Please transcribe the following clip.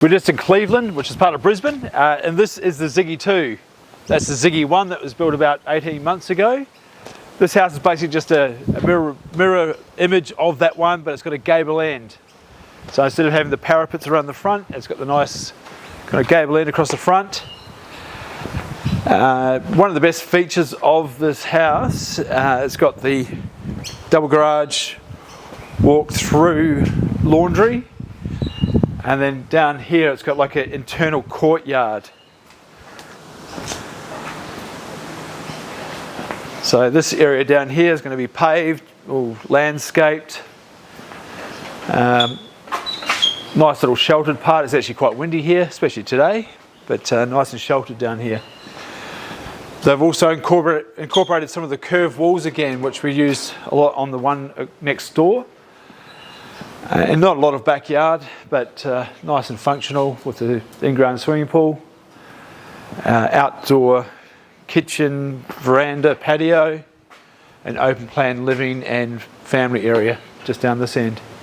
We're just in Cleveland, which is part of Brisbane, and this is the Ziggy 2. That's the Ziggy 1 that was built about 18 months ago. This house is basically just a mirror image of that one, but it's got a gable end. So instead of having the parapets around the front, it's got the nice kind of gable end across the front. One of the best features of this house, it's got the double garage, walk-through laundry. And then down here it's got like an internal courtyard. So this area down here is going to be paved or landscaped. Nice little sheltered part. It's actually quite windy here, especially today, but nice and sheltered down here. They've also incorporated some of the curved walls again, which we use a lot on the one next door. And not a lot of backyard, but nice and functional with the in-ground swimming pool, outdoor kitchen, veranda, patio, an open plan living and family area just down this end.